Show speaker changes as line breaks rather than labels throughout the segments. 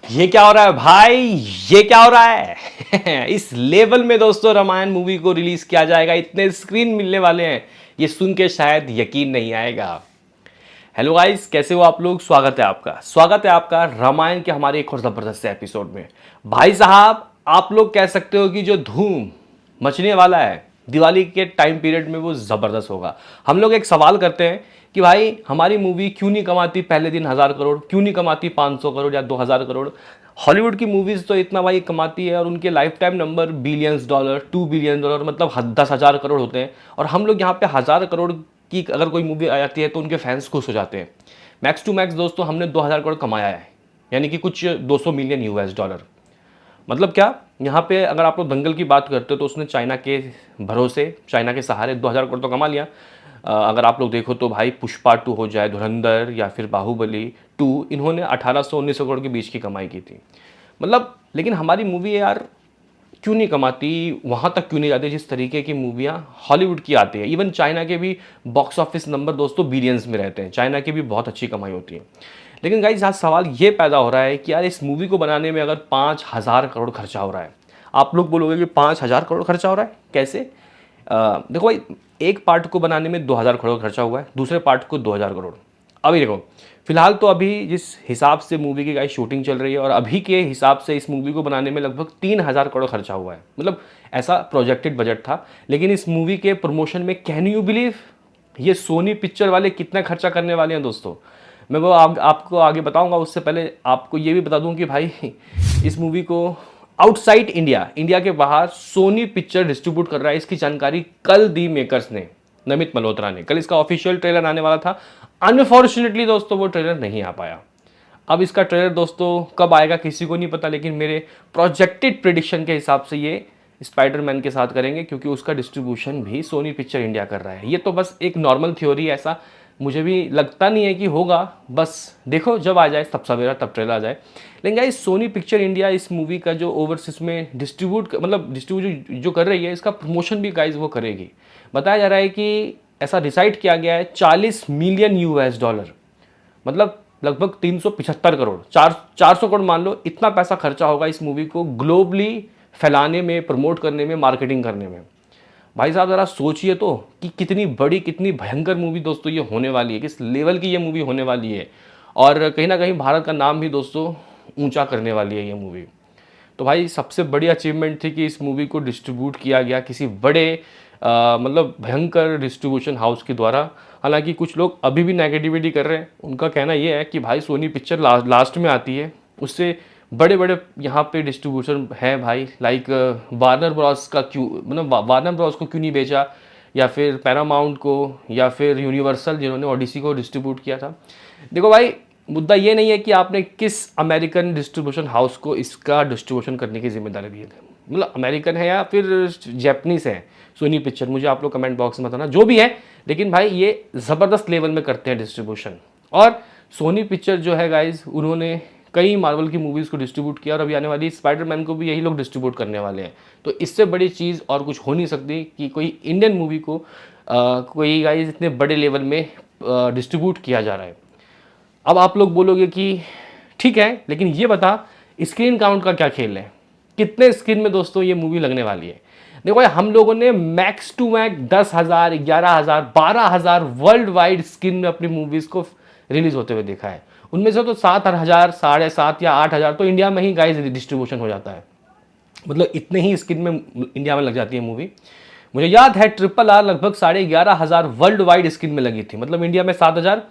ये क्या हो रहा है भाई? ये क्या हो रहा है? इस लेवल में दोस्तों रामायण मूवी को रिलीज किया जाएगा, इतने स्क्रीन मिलने वाले हैं, ये सुन के शायद यकीन नहीं आएगा। हेलो गाइस, कैसे हो आप लोग? स्वागत है आपका रामायण के हमारे एक और जबरदस्त से एपिसोड में। भाई साहब, आप लोग कह सकते हो कि जो धूम मचने वाला है दिवाली के टाइम पीरियड में वो जबरदस्त होगा। हम लोग एक सवाल करते हैं कि भाई हमारी मूवी क्यों नहीं कमाती पहले दिन 1,000 करोड़, क्यों नहीं कमाती 500 करोड़ या 2,000 करोड़। हॉलीवुड की मूवीज तो इतना भाई कमाती है और उनके life time number billions dollar, 2 billion dollar, मतलब 10,000 करोड़ होते हैं। और हम लोग यहाँ पे 1,000 करोड़ की अगर कोई मूवी आ जाती है तो उनके फैंस खुश हो जाते हैं। मैक्स टू मैक्स दोस्तों हमने 2,000 करोड़ कमाया है, यानी कि कुछ 200 मिलियन US डॉलर। मतलब क्या, यहाँ पे अगर आप लोग दंगल की बात करते हो तो उसने चाइना के भरोसे, चाइना के सहारे 2,000 करोड़ तो कमा लिया। अगर आप लोग देखो तो भाई पुष्पा 2 हो जाए, धुरंधर या फिर बाहुबली 2, इन्होंने 1800-1900 करोड़ के बीच की कमाई की थी। मतलब लेकिन हमारी मूवी यार क्यों नहीं कमाती, वहाँ तक क्यों नहीं जाती जिस तरीके की मूवियाँ हॉलीवुड की आती है। इवन चाइना के भी बॉक्स ऑफिस नंबर दोस्तों बिलियंस में रहते हैं, चाइना की भी बहुत अच्छी कमाई होती है। लेकिन गाइस आज सवाल ये पैदा हो रहा है कि यार इस मूवी को बनाने में अगर 5,000 करोड़ खर्चा हो रहा है, आप लोग बोलोगे कि 5,000 करोड़ खर्चा हो रहा है कैसे? देखो भाई, एक पार्ट को बनाने में 2,000 करोड़ खर्चा हुआ है, दूसरे पार्ट को 2,000 करोड़। अभी देखो, फिलहाल तो अभी जिस हिसाब से मूवी की गाइस शूटिंग चल रही है और अभी के हिसाब से इस मूवी को बनाने में लगभग 3,000 करोड़ खर्चा हुआ है। मतलब ऐसा प्रोजेक्टेड बजट था। लेकिन इस मूवी के प्रमोशन में कैन यू बिलीव ये सोनी पिक्चर वाले कितना खर्चा करने वाले हैं दोस्तों? मैं वो आपको आगे बताऊंगा। उससे पहले आपको ये भी बता दूं कि भाई इस मूवी को आउटसाइड इंडिया, इंडिया के बाहर सोनी पिक्चर डिस्ट्रीब्यूट कर रहा है। इसकी जानकारी कल दी मेकर्स ने, नमित मल्होत्रा ने। कल इसका ऑफिशियल ट्रेलर आने वाला था। अनफॉर्चुनेटली दोस्तों वो ट्रेलर नहीं आ पाया। अब इसका ट्रेलर दोस्तों कब आएगा किसी को नहीं पता, लेकिन मेरे प्रोजेक्टेड प्रिडिक्शन के हिसाब से ये स्पाइडरमैन के साथ करेंगे, क्योंकि उसका डिस्ट्रीब्यूशन भी सोनी पिक्चर इंडिया कर रहा है। ये तो बस एक नॉर्मल थ्योरी है, ऐसा मुझे भी लगता नहीं है कि होगा। बस देखो जब आ जाए, तब सवेरा, तब ट्रेलर आ जाए। लेकिन गाइस सोनी पिक्चर इंडिया इस मूवी का जो ओवरसीज में डिस्ट्रीब्यूट, मतलब डिस्ट्रीब्यूट जो कर रही है, इसका प्रमोशन भी गाइस वो करेगी। बताया जा रहा है कि ऐसा डिसाइड किया गया है 40 मिलियन US डॉलर, मतलब लगभग 375 करोड़, 400 करोड़ मान लो, इतना पैसा खर्चा होगा इस मूवी को ग्लोबली फैलाने में, प्रमोट करने में, मार्केटिंग करने में। भाई साहब ज़रा सोचिए तो कि कितनी बड़ी, कितनी भयंकर मूवी दोस्तों ये होने वाली है, किस लेवल की ये मूवी होने वाली है। और कहीं ना कहीं भारत का नाम भी दोस्तों ऊंचा करने वाली है ये मूवी। तो भाई सबसे बड़ी अचीवमेंट थी कि इस मूवी को डिस्ट्रीब्यूट किया गया किसी बड़े मतलब भयंकर डिस्ट्रीब्यूशन हाउस के द्वारा। हालांकि कुछ लोग अभी भी नेगेटिविटी कर रहे हैं। उनका कहना ये है कि भाई सोनी पिक्चर लास्ट में आती है, उससे बड़े बड़े यहाँ पे डिस्ट्रीब्यूशन है भाई, लाइक वार्नर ब्रॉस का क्यों, मतलब वार्नर ब्रॉस को क्यों नहीं बेचा, या फिर पैरामाउंट को, या फिर यूनिवर्सल जिन्होंने ओडिसी को डिस्ट्रीब्यूट किया था। देखो भाई, मुद्दा ये नहीं है कि आपने किस अमेरिकन डिस्ट्रीब्यूशन हाउस को इसका डिस्ट्रीब्यूशन करने की जिम्मेदारी दी है, मतलब अमेरिकन है या फिर जैपनीज है सोनी पिक्चर, मुझे आप लोग कमेंट बॉक्स में बताना जो भी है। लेकिन भाई ये ज़बरदस्त लेवल में करते हैं डिस्ट्रीब्यूशन। और सोनी पिक्चर जो है गाइज, उन्होंने कई मार्वल की मूवीज़ को डिस्ट्रीब्यूट किया और अभी आने वाली स्पाइडरमैन को भी यही लोग डिस्ट्रीब्यूट करने वाले हैं। तो इससे बड़ी चीज़ और कुछ हो नहीं सकती कि कोई इंडियन मूवी को कोई गाइज इतने बड़े लेवल में डिस्ट्रीब्यूट किया जा रहा है। अब आप लोग बोलोगे कि ठीक है, लेकिन ये बता स्क्रीन काउंट का क्या खेल है, कितने स्क्रीन में दोस्तों ये मूवी लगने वाली है? देखो भाई, हम लोगों ने max to max 10,000, 11,000, 12,000 world wide screen में अपनी मूवीज़ को रिलीज होते हुए देखा है। उनमें से तो 7,000, 7,500 या 8,000 तो इंडिया में ही गाइस डिस्ट्रीब्यूशन हो जाता है। मतलब इतने ही स्क्रीन में इंडिया में लग जाती है मूवी। मुझे याद है RRR लगभग 11,500 वर्ल्ड वाइड स्क्रीन में लगी थी, मतलब इंडिया में 7,000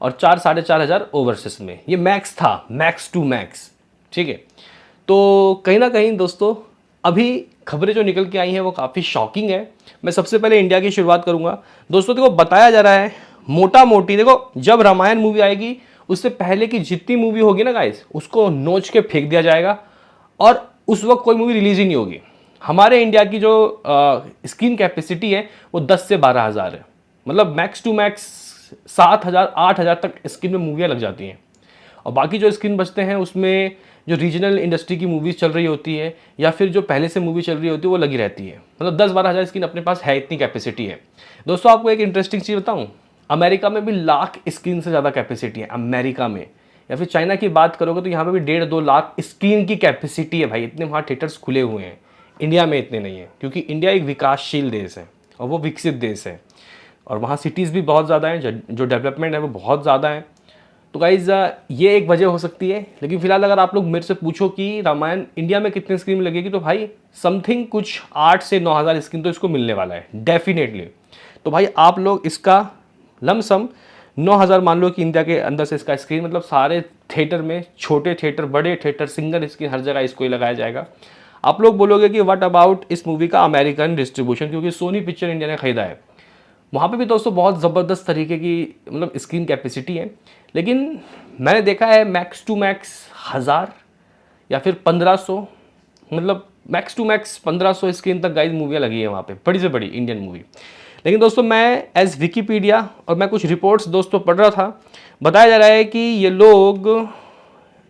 और 4-4,500 ओवरसीज में। ये मैक्स था, मैक्स टू मैक्स, ठीक है। तो कहीं ना कहीं दोस्तों अभी खबरें जो निकल के आई हैं वो काफ़ी शॉकिंग है। मैं सबसे पहले इंडिया की शुरुआत करूंगा। दोस्तों देखो, बताया जा रहा है मोटा मोटी, देखो जब रामायण मूवी आएगी उससे पहले की जितनी मूवी होगी ना गाइस, उसको नोच के फेंक दिया जाएगा और उस वक्त कोई मूवी रिलीज ही नहीं होगी। हमारे इंडिया की जो स्क्रीन कैपेसिटी है वो 10 से 12,000 है, मतलब मैक्स टू मैक्स 7,000, 8,000 तक स्क्रीन में मूवियाँ लग जाती हैं। और बाकी जो स्क्रीन बचते हैं उसमें जो रीजनल इंडस्ट्री की मूवीज़ चल रही होती है या फिर जो पहले से मूवी चल रही होती है वो लगी रहती है। मतलब 10-12,000 स्क्रीन अपने पास है, इतनी कैपेसिटी है। दोस्तों आपको एक इंटरेस्टिंग चीज़ बताऊं, अमेरिका में भी लाख स्क्रीन से ज़्यादा कैपेसिटी है अमेरिका में। या फिर चाइना की बात करोगे तो यहाँ पे भी 1.5-2 लाख स्क्रीन की कैपेसिटी है भाई, इतने वहाँ थिएटर्स खुले हुए हैं। इंडिया में इतने नहीं है, क्योंकि इंडिया एक विकासशील देश है और वो विकसित देश है, और वहाँ सिटीज़ भी बहुत ज़्यादा हैं, जो डेवलपमेंट है वो बहुत ज़्यादा है। तो गाइज़ ये एक वजह हो सकती है। लेकिन फिलहाल अगर आप लोग मेरे से पूछो कि रामायण इंडिया में कितने स्क्रीन में लगेगी, तो भाई समथिंग कुछ 8 से 9 हज़ार स्क्रीन तो इसको मिलने वाला है डेफिनेटली। तो भाई आप लोग इसका लमसम 9 हज़ार मान लो कि इंडिया के अंदर से इसका स्क्रीन, मतलब सारे थिएटर में, छोटे थिएटर, बड़े थिएटर, सिंगल स्क्रीन, हर जगह इसको ही लगाया जाएगा। आप लोग बोलोगे कि व्हाट अबाउट इस मूवी का अमेरिकन डिस्ट्रीब्यूशन, क्योंकि सोनी पिक्चर इंडिया ने खरीदा है, वहाँ पे भी दोस्तों बहुत ज़बरदस्त तरीके की मतलब स्क्रीन कैपेसिटी है। लेकिन मैंने देखा है मैक्स टू मैक्स 1000 या फिर 1500, मतलब मैक्स टू मैक्स 1500 स्क्रीन तक गाइस मूवियाँ लगी है वहाँ पे, बड़ी से बड़ी इंडियन मूवी। लेकिन दोस्तों मैं एज विकीपीडिया और मैं कुछ रिपोर्ट्स दोस्तों पढ़ रहा था, बताया जा रहा है कि ये लोग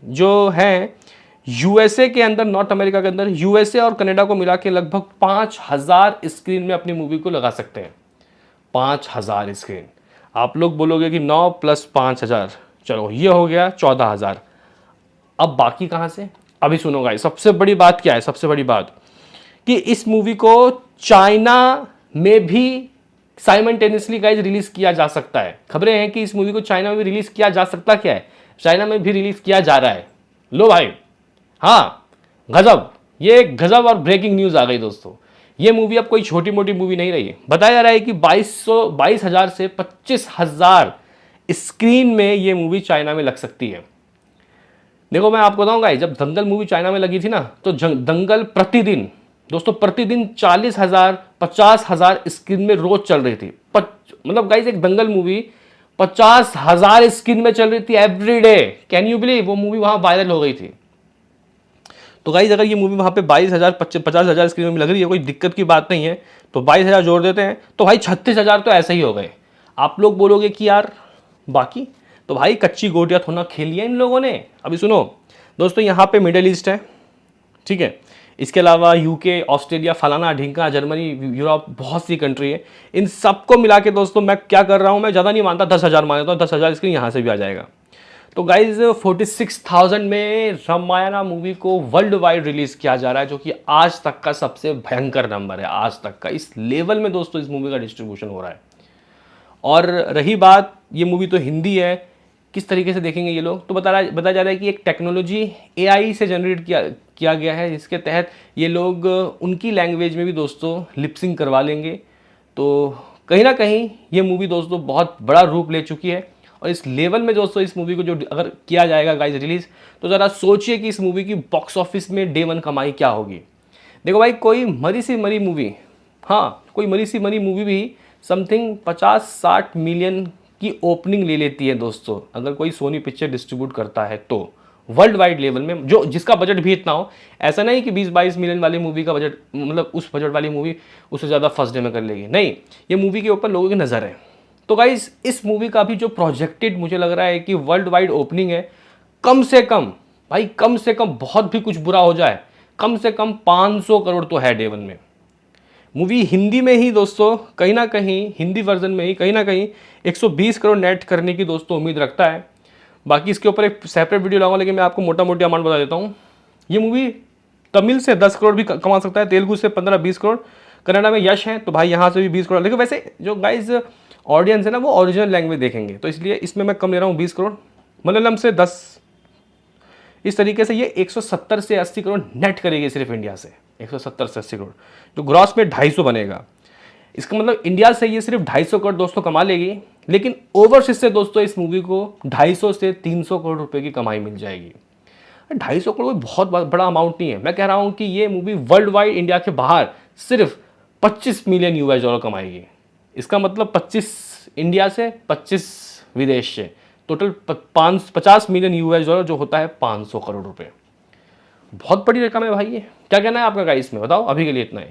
जो हैं यूएसए के अंदर, नॉर्थ अमेरिका के अंदर, यूएसए और कनाडा को मिला के लगभग 5000 स्क्रीन में अपनी मूवी को लगा सकते हैं। 5000 स्क्रीन। आप लोग बोलोगे कि 9 + 5000, चलो ये हो गया 14000। अब बाकी कहाँ से? अभी सुनो गाइस, सबसे बड़ी बात क्या है, सबसे बड़ी बात कि इस मूवी को चाइना में भी साइमल्टेनियसली गाइस रिलीज किया जा सकता है। खबरें हैं कि इस मूवी को चाइना में भी रिलीज किया जा सकता, क्या है, चाइना में भी रिलीज किया जा रहा है। लो भाई, हाँ, गजब, ये गजब और ब्रेकिंग न्यूज आ गई दोस्तों। ये मूवी अब कोई छोटी मोटी मूवी नहीं रही है। बताया जा रहा है कि 22,000 से 25,000 स्क्रीन में ये मूवी चाइना में लग सकती है। देखो मैं आपको बताऊंगा, जब दंगल मूवी चाइना में लगी थी ना, तो दंगल प्रतिदिन दोस्तों, प्रतिदिन 40,000 50,000 स्क्रीन में रोज चल रही थी। मतलब गाइस एक दंगल मूवी 50,000 स्क्रीन में चल रही थी every day. Can you believe? वो मूवी वहां वायरल हो गई थी। तो गाइस अगर ये मूवी वहाँ पे 22,000 50,000 स्क्रीन में लग रही है, कोई दिक्कत की बात नहीं है, तो 22,000 जोड़ देते हैं तो भाई 36,000 तो ऐसे ही हो गए। आप लोग बोलोगे कि यार बाकी, तो भाई कच्ची गोटियाँ थोड़ा खेली है इन लोगों ने। अभी सुनो दोस्तों, यहाँ पे मिडिल ईस्ट है, ठीक है, इसके अलावा यूके, ऑस्ट्रेलिया, फलाना ढिंका, जर्मनी, यूरोप, बहुत सी कंट्री है। इन सबको मिला के दोस्तों मैं क्या कर रहा हूँ, मैं ज़्यादा नहीं मानता, 10,000 मान लेता हूँ, 10,000 स्क्रीन यहाँ से भी आ जाएगा। तो गाइज 46,000 में रामायणा मूवी को वर्ल्ड वाइड रिलीज किया जा रहा है, जो कि आज तक का सबसे भयंकर नंबर है, आज तक का। इस लेवल में दोस्तों इस मूवी का डिस्ट्रीब्यूशन हो रहा है। और रही बात, ये मूवी तो हिंदी है, किस तरीके से देखेंगे ये लोग, तो बताया जा रहा है कि एक टेक्नोलॉजी एआई से जनरेट किया गया है, जिसके तहत ये लोग उनकी लैंग्वेज में भी दोस्तों लिपसिंग करवा लेंगे। तो कहीं ना कहीं ये मूवी दोस्तों बहुत बड़ा रूप ले चुकी है। और इस लेवल में दोस्तों इस मूवी को जो अगर किया जाएगा गाइस रिलीज, तो ज़रा सोचिए कि इस मूवी की बॉक्स ऑफिस में डे 1 कमाई क्या होगी। देखो भाई, कोई मरी सी मरी मूवी, हाँ, कोई मरी सी मरी मूवी भी समथिंग 50-60 मिलियन की ओपनिंग ले लेती है दोस्तों, अगर कोई सोनी पिक्चर डिस्ट्रीब्यूट करता है तो वर्ल्ड वाइड लेवल में, जो जिसका बजट भी इतना हो। ऐसा नहीं कि 20-22 मिलियन वाली मूवी का बजट, मतलब उस बजट वाली मूवी उससे ज़्यादा फर्स्ट डे में कर लेगी, नहीं, ये मूवी के ऊपर लोगों की नज़र है। तो गाइस इस मूवी का भी जो प्रोजेक्टेड मुझे लग रहा है कि वर्ल्ड वाइड ओपनिंग है, कम से कम भाई, कम से कम, बहुत भी कुछ बुरा हो जाए, कम से कम 500 करोड़ तो है डे 1 में। मूवी हिंदी में ही दोस्तों कहीं ना कहीं, हिंदी वर्जन में ही कहीं ना कहीं 120 करोड़ नेट करने की दोस्तों उम्मीद रखता है। बाकी इसके ऊपर एक सेपरेट वीडियो लाऊंगा, लेकिन मैं आपको मोटा मोटी अमाउंट बता देता हूँ। ये मूवी तमिल से 10 करोड़ भी कमा सकता है, तेलुगु से 15-20 करोड़, कन्नड़ा में यश है तो भाई यहाँ से भी 20 करोड़। लेकिन वैसे जो गाइज ऑडियंस है ना, वो ओरिजिनल लैंग्वेज देखेंगे, तो इसलिए इसमें मैं कम ले रहा हूँ 20 करोड़, मलयालम से 10। इस तरीके से ये 170 से 80 करोड़ नेट करेगी सिर्फ इंडिया से, 170 से 80 करोड़, जो ग्रॉस में 250 बनेगा। इसका मतलब इंडिया से ये सिर्फ 250 करोड़ दोस्तों कमा लेगी, लेकिन ओवरसीज से दोस्तों इस मूवी को 250 से 300 करोड़ रुपए की कमाई मिल जाएगी। 250 करोड़ कोई बहुत बड़ा अमाउंट नहीं है। मैं कह रहा हूँ कि ये मूवी वर्ल्ड वाइड इंडिया के बाहर सिर्फ 25 मिलियन यूएस डॉलर कमाएगी। इसका मतलब 25 इंडिया से, 25 विदेश से, टोटल 50 मिलियन यूएस डॉलर, जो होता है 500 करोड़ रुपए। बहुत बड़ी रकम है भाई ये। क्या कहना है आपका गाइस में, बताओ। अभी के लिए इतना ही।